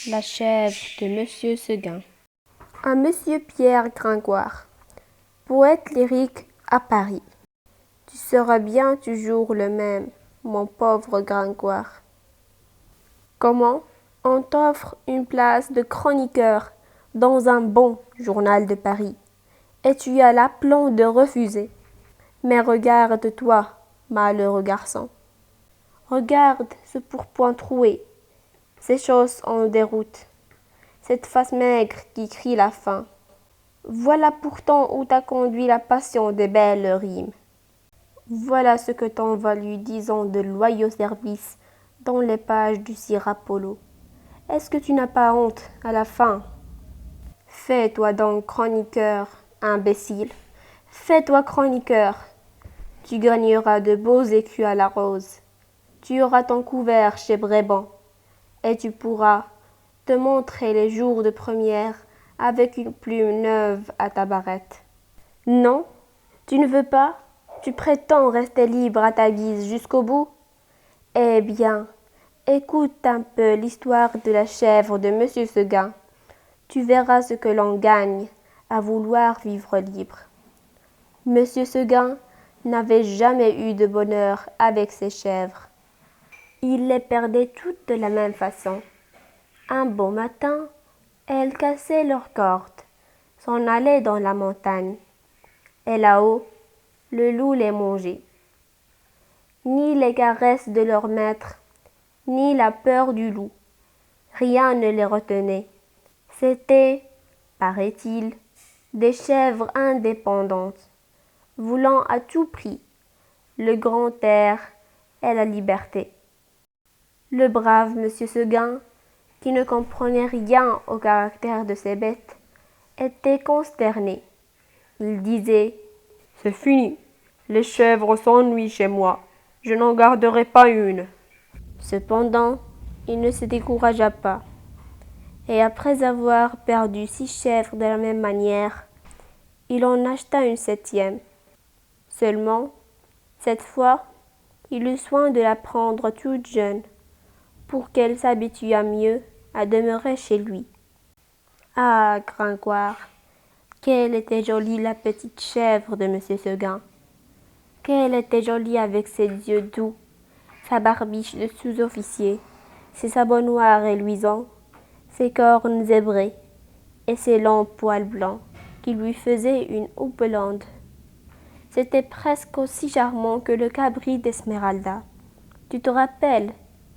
La chèvre de Monsieur Seguin. À Monsieur Pierre Gringoire, poète lyrique à Paris. Tu seras bien toujours le même, mon pauvre Gringoire. Comment on t'offre une place de chroniqueur dans un bon journal de Paris, et tu as l'aplomb de refuser. Mais regarde-toi, malheureux garçon. Regarde ce pourpoint troué, ces choses en déroute, cette face maigre qui crie la faim. Voilà pourtant où t'a conduit la passion des belles rimes. Voilà ce que t'ont valu 10 ans de loyaux services dans les pages du Sir Apollo. Est-ce que tu n'as pas honte à la fin? Fais-toi donc chroniqueur, imbécile. Fais-toi chroniqueur. Tu gagneras de beaux écus à la rose. Tu auras ton couvert chez Bréban. Et tu pourras te montrer les jours de première avec une plume neuve à ta barrette. Non, tu ne veux pas? Tu prétends rester libre à ta guise jusqu'au bout? Eh bien, écoute un peu l'histoire de la chèvre de Monsieur Seguin. Tu verras ce que l'on gagne à vouloir vivre libre. Monsieur Seguin n'avait jamais eu de bonheur avec ses chèvres. Il les perdait toutes de la même façon. Un beau matin, elles cassaient leurs cordes, s'en allaient dans la montagne. Et là-haut, le loup les mangeait. Ni les caresses de leur maître, ni la peur du loup, rien ne les retenait. C'étaient, paraît-il, des chèvres indépendantes, voulant à tout prix le grand air et la liberté. Le brave monsieur Seguin, qui ne comprenait rien au caractère de ces bêtes, était consterné. Il disait: C'est fini, les chèvres s'ennuient chez moi, je n'en garderai pas une. Cependant, il ne se découragea pas, et après avoir perdu 6 chèvres de la même manière, il en acheta une 7e. Seulement, cette fois, il eut soin de la prendre toute jeune, pour qu'elle s'habituât mieux à demeurer chez lui. Ah, Gringoire, qu'elle était jolie la petite chèvre de monsieur Seguin! Qu'elle était jolie avec ses yeux doux, sa barbiche de sous-officier, ses sabots noirs et luisants, ses cornes zébrées et ses longs poils blancs qui lui faisaient une houppelande. C'était presque aussi charmant que le cabri d'Esmeralda. Tu te rappelles,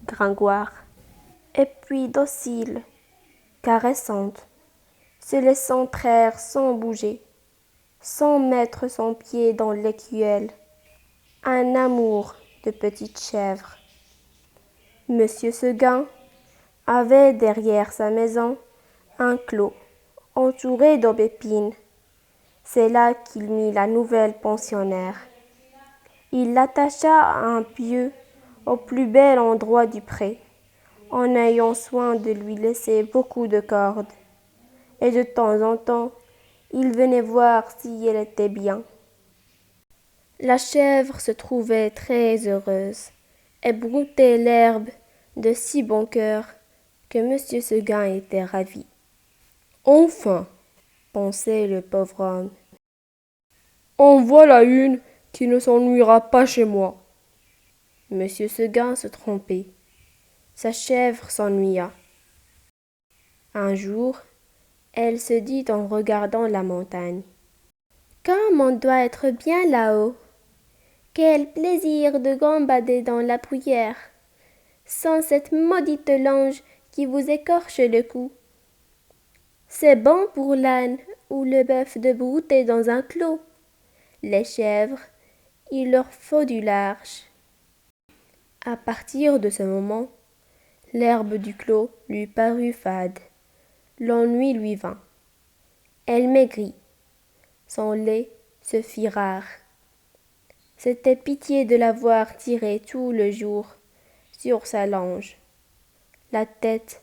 Gringoire? Et puis docile, caressante, se laissant traire sans bouger, sans mettre son pied dans l'écuelle. Un amour de petite chèvre. Monsieur Seguin avait derrière sa maison un clos entouré d'aubépines. C'est là qu'il mit la nouvelle pensionnaire. Il l'attacha à un pieu au plus bel endroit du pré, en ayant soin de lui laisser beaucoup de cordes. Et de temps en temps, il venait voir si elle était bien. La chèvre se trouvait très heureuse et broutait l'herbe de si bon cœur que monsieur Seguin était ravi. Enfin, Pensait le pauvre homme. en voilà une qui ne s'ennuiera pas chez moi. Monsieur Seguin se trompait. Sa chèvre s'ennuya. Un jour, elle se dit en regardant la montagne: comme on doit être bien là-haut! Quel plaisir de gambader dans la bruyère, sans cette maudite lange qui vous écorche le cou. C'est bon pour l'âne ou le bœuf de brouter dans un clos. Les chèvres, il leur faut du large. À partir de ce moment, l'herbe du clos lui parut fade. L'ennui lui vint. Elle maigrit. Son lait se fit rare. C'était pitié de la voir tirer tout le jour sur sa lange, la tête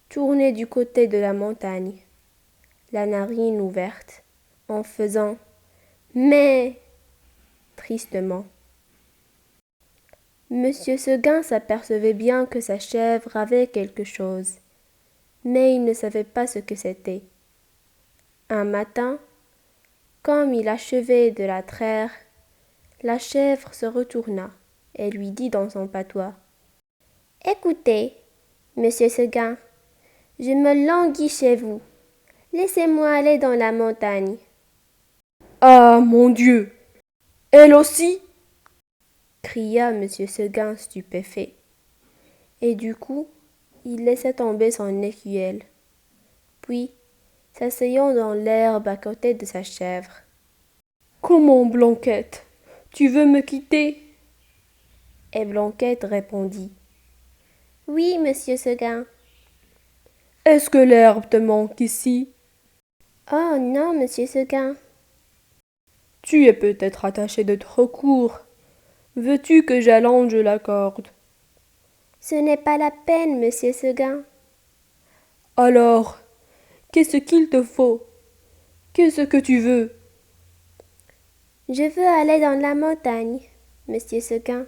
tournée du côté de la montagne, la narine ouverte, en faisant mais tristement. Monsieur Seguin s'apercevait bien que sa chèvre avait quelque chose. mais il ne savait pas ce que c'était. Un matin, comme il achevait de la traire, la chèvre se retourna et lui dit dans son patois: Écoutez, monsieur Seguin, je me languis chez vous. Laissez-moi aller dans la montagne. Ah, mon Dieu! Elle aussi? Cria monsieur Seguin stupéfait. Et du coup, il laissa tomber son écuelle. Puis, s'asseyant dans l'herbe à côté de sa chèvre: Comment, Blanquette? Tu veux me quitter? Et Blanquette répondit: Oui, monsieur Seguin. Est-ce que l'herbe te manque ici? Oh non, monsieur Seguin. Tu es peut-être attaché de trop court. Veux-tu que j'allonge la corde? Ce n'est pas la peine, monsieur Seguin. Alors, qu'est-ce qu'il te faut? Qu'est-ce que tu veux? Je veux aller dans la montagne, monsieur Seguin.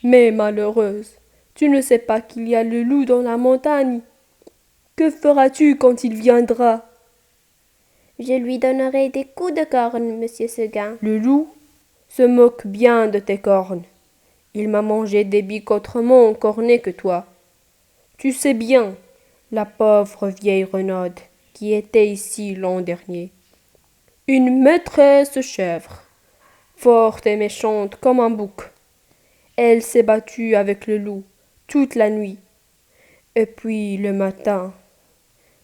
Mais malheureuse, tu ne sais pas qu'il y a le loup dans la montagne. Que feras-tu quand il viendra? Je lui donnerai des coups de corne, monsieur Seguin. Le loup se moque bien de tes cornes. Il m'a mangé des biques autrement cornées que toi. Tu sais bien, la pauvre vieille Renaude qui était ici l'an dernier. Une maîtresse chèvre, forte et méchante comme un bouc. Elle s'est battue avec le loup toute la nuit. Et puis le matin,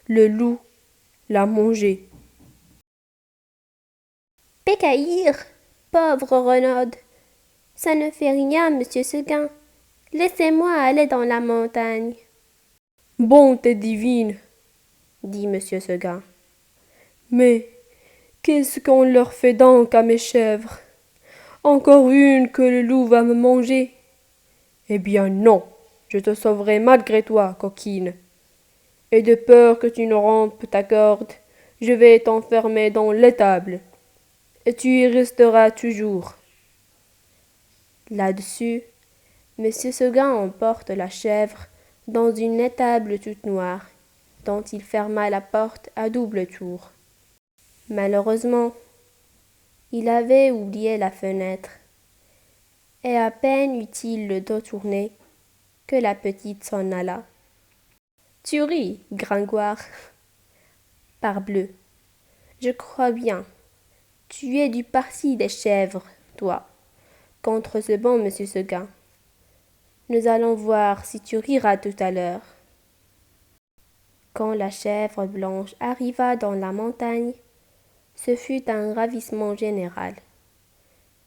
le loup l'a mangée. Pécaïr, pauvre Renaud, ça ne fait rien, monsieur Seguin. Laissez-moi aller dans la montagne. Bonté divine, dit monsieur Seguin. mais qu'est-ce qu'on leur fait donc à mes chèvres? Encore une que le loup va me manger? Eh bien non, je te sauverai malgré toi, coquine. Et de peur que tu ne rompes ta corde, je vais t'enfermer dans l'étable. Et tu y resteras toujours. Là-dessus, monsieur Seguin emporte la chèvre dans une étable toute noire, dont il ferma la porte à double tour. Malheureusement, il avait oublié la fenêtre, et à peine eut-il le dos tourné que la petite s'en alla. Tu ris, Gringoire. Parbleu, je crois bien. Tu es du parti des chèvres, toi, contre ce bon monsieur Seguin. Nous allons voir si tu riras tout à l'heure. Quand la chèvre blanche arriva dans la montagne, ce fut un ravissement général.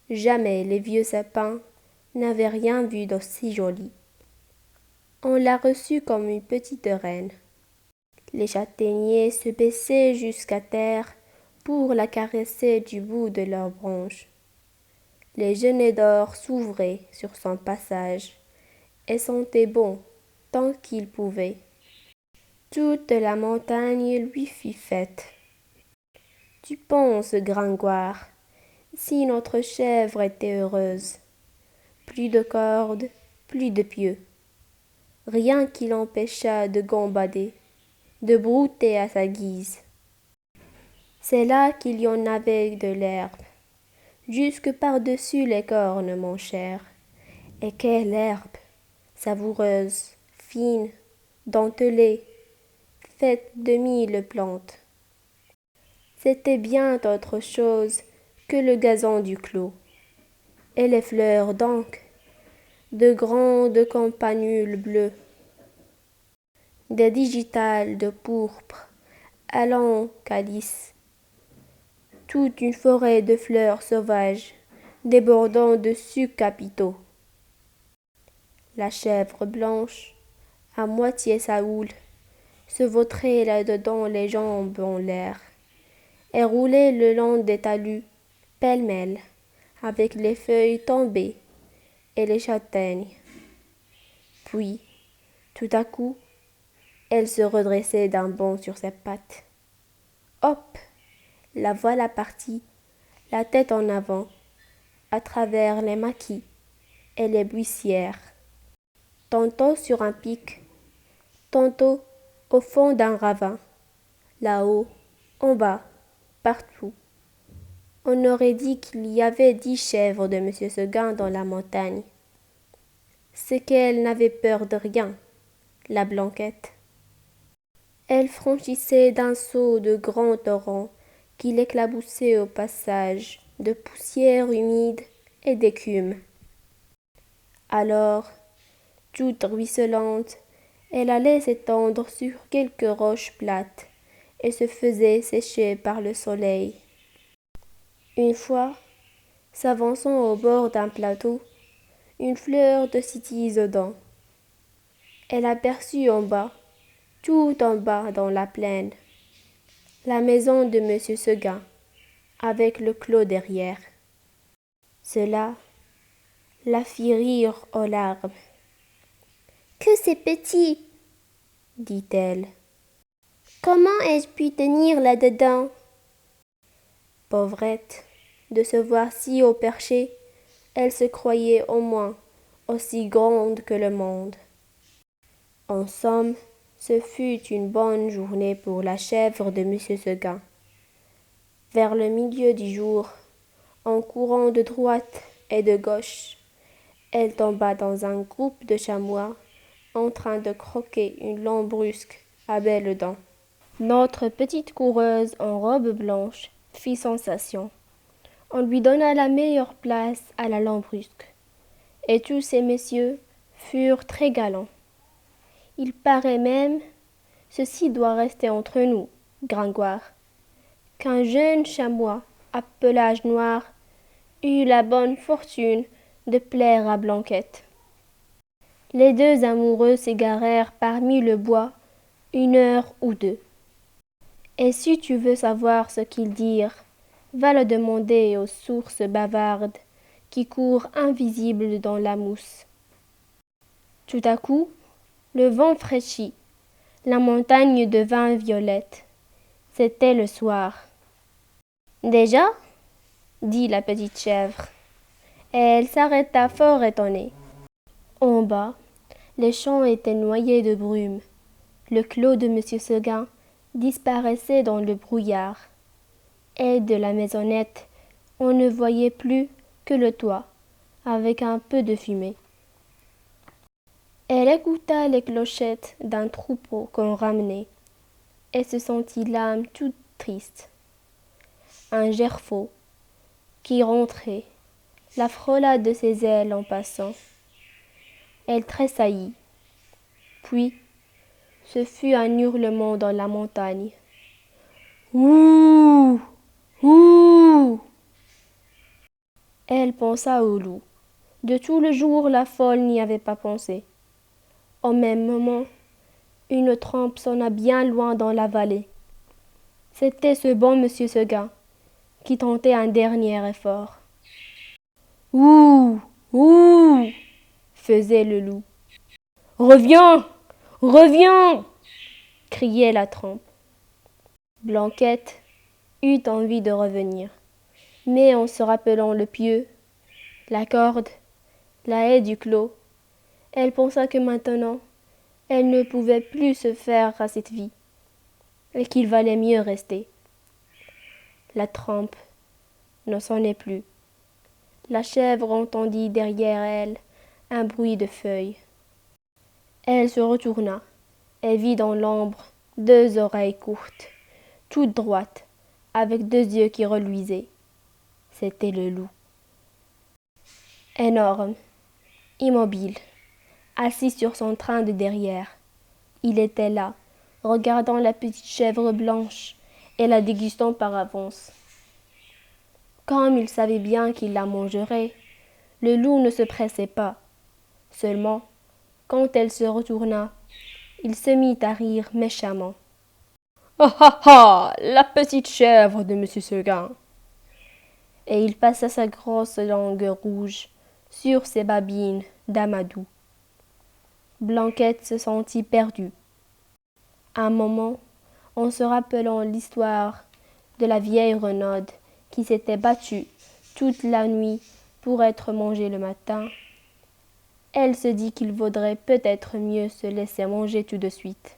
Jamais les vieux sapins n'avaient rien vu d'aussi joli. On la reçut comme une petite reine. Les châtaigniers se baissaient jusqu'à terre pour la caresser du bout de leurs branches. Les genêts d'or s'ouvraient sur son passage et sentaient bon tant qu'ils pouvaient. Toute la montagne lui fut faite. Tu penses, Gringoire, si notre chèvre était heureuse. Plus de cordes, plus de pieux. Rien qui l'empêchât de gambader, de brouter à sa guise. C'est là qu'il y en avait de l'herbe, jusque par-dessus les cornes, mon cher. Et quelle herbe, savoureuse, fine, dentelée, faite de 1000 plantes. C'était bien autre chose que le gazon du clos. Et les fleurs donc, de grandes campanules bleues, des digitales de pourpre, à longs calices, toute une forêt de fleurs sauvages, débordant de sucs capitaux. La chèvre blanche, à moitié saoule, se vautrait là-dedans les jambes en l'air, et roulait le long des talus, pêle-mêle, avec les feuilles tombées et les châtaignes. Puis, tout à coup, elle se redressait d'un bond sur ses pattes. Hop! La voilà partie, la tête en avant, à travers les maquis et les buissières, tantôt sur un pic, tantôt au fond d'un ravin, là-haut, en bas, partout. On aurait dit qu'il y avait 10 chèvres de monsieur Seguin dans la montagne. C'est qu'elle n'avait peur de rien, la Blanquette. Elle franchissait d'un saut de grands torrents qui l'éclaboussaient au passage de poussière humide et d'écume. Alors, toute ruisselante, elle allait s'étendre sur quelques roches plates et se faisait sécher par le soleil. Une fois, s'avançant au bord d'un plateau, une fleur de cytisodon, elle aperçut en bas, tout en bas dans la plaine, la maison de monsieur Seguin, avec le clos derrière. Cela la fit rire aux larmes. Que c'est petit, dit-elle. Comment ai-je pu tenir là-dedans? Pauvrette, de se voir si haut perché, elle se croyait au moins aussi grande que le monde. En somme, ce fut une bonne journée pour la chèvre de monsieur Seguin. Vers le milieu du jour, en courant de droite et de gauche, elle tomba dans un groupe de chamois en train de croquer une lambrusque à belles dents. Notre petite coureuse en robe blanche fit sensation. On lui donna la meilleure place à la lambrusque, et tous ces messieurs furent très galants. Il paraît même, ceci doit rester entre nous, Gringoire, qu'un jeune chamois à pelage noir eut la bonne fortune de plaire à Blanquette. Les deux amoureux s'égarèrent parmi le bois 1 heure ou 2. Et si tu veux savoir ce qu'ils dirent, va le demander aux sources bavardes qui courent invisibles dans la mousse. Tout à coup, le vent fraîchit, la montagne devint violette. C'était le soir. Déjà? Dit la petite chèvre. Et elle s'arrêta fort étonnée. En bas, les champs étaient noyés de brume. Le clos de monsieur Seguin disparaissait dans le brouillard. Et de la maisonnette, on ne voyait plus que le toit, avec un peu de fumée. Elle écouta les clochettes d'un troupeau qu'on ramenait, et se sentit l'âme toute triste. Un gerfaut, qui rentrait, la frôla de ses ailes en passant. Elle tressaillit. Puis, ce fut un hurlement dans la montagne. Ouh! Ouh! Elle pensa au loup. De tout le jour, la folle n'y avait pas pensé. Au même moment, une trompe sonna bien loin dans la vallée. C'était ce bon monsieur Seguin qui tentait un dernier effort. Ouh! Ouh! Faisait le loup. Reviens! Reviens! Criait la trompe. Blanquette eut envie de revenir, mais en se rappelant le pieu, la corde, la haie du clos, elle pensa que maintenant, elle ne pouvait plus se faire à cette vie, et qu'il valait mieux rester. La trompe ne sonnait plus. La chèvre entendit derrière elle un bruit de feuilles. Elle se retourna et vit dans l'ombre 2 oreilles courtes, toutes droites, avec 2 yeux qui reluisaient. C'était le loup. Énorme, immobile, assis sur son train de derrière. Il était là, regardant la petite chèvre blanche et la dégustant par avance. Comme il savait bien qu'il la mangerait, le loup ne se pressait pas. Seulement, quand elle se retourna, il se mit à rire méchamment. Ah ah ah, la petite chèvre de monsieur Seguin. Et il passa sa grosse langue rouge sur ses babines d'amadou. Blanquette se sentit perdue. Un moment, en se rappelant l'histoire de la vieille Renaude qui s'était battue toute la nuit pour être mangée le matin, elle se dit qu'il vaudrait peut-être mieux se laisser manger tout de suite.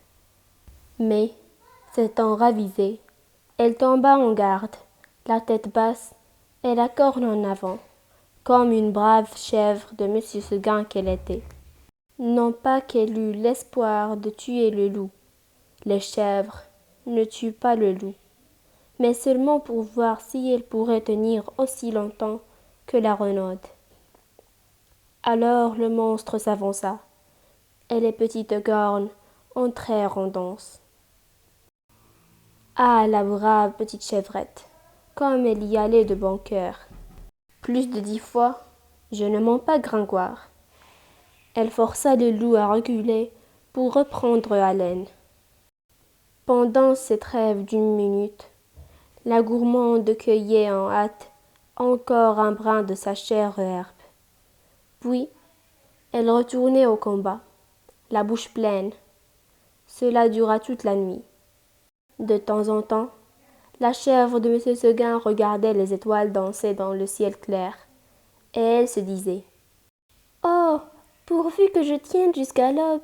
Mais, s'étant ravisée, elle tomba en garde, la tête basse et la corne en avant, comme une brave chèvre de Monsieur Seguin qu'elle était. Non pas qu'elle eût l'espoir de tuer le loup. Les chèvres ne tuent pas le loup, mais seulement pour voir si elle pourrait tenir aussi longtemps que la renaude. Alors le monstre s'avança, et les petites cornes entrèrent en danse. Ah, la brave petite chevrette, comme elle y allait de bon cœur. Plus de 10 fois, je ne mens pas, Gringoire. Elle força le loup à reculer pour reprendre haleine. Pendant cette trêve d'une minute, la gourmande cueillait en hâte encore un brin de sa chère herbe. Puis, elle retournait au combat, la bouche pleine. Cela dura toute la nuit. De temps en temps, la chèvre de M. Seguin regardait les étoiles danser dans le ciel clair, et elle se disait « Oh, pourvu que je tienne jusqu'à l'aube !»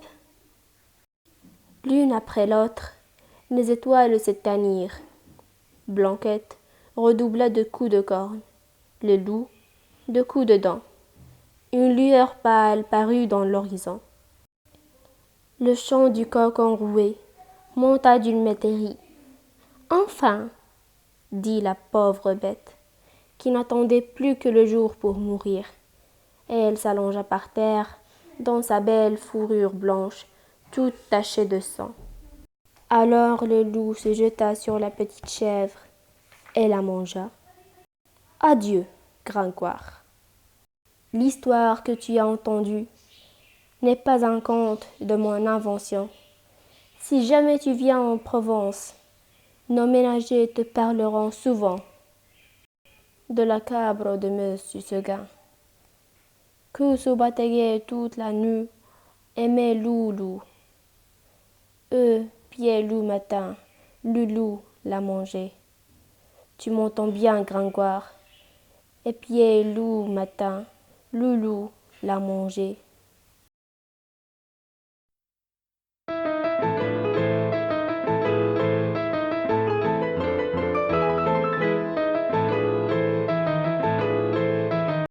L'une après l'autre, les étoiles s'éteignirent. Blanquette redoubla de coups de corne, le loup de coups de dents. Une lueur pâle parut dans l'horizon. Le chant du coq enroué monta d'une métairie. Enfin, dit la pauvre bête, qui n'attendait plus que le jour pour mourir, et elle s'allongea par terre dans sa belle fourrure blanche, toute tachée de sang. Alors le loup se jeta sur la petite chèvre et la mangea. Adieu, Gringoire. L'histoire que tu as entendue n'est pas un conte de mon invention. Si jamais tu viens en Provence, nos ménagers te parleront souvent de la cabre de Monsieur Seguin, que se bataillait toute la nuit, aimait loup. Pied loup matin, loup l'a mangé. Tu m'entends bien, Gringoire? Et pied loup matin, loup l'a mangé.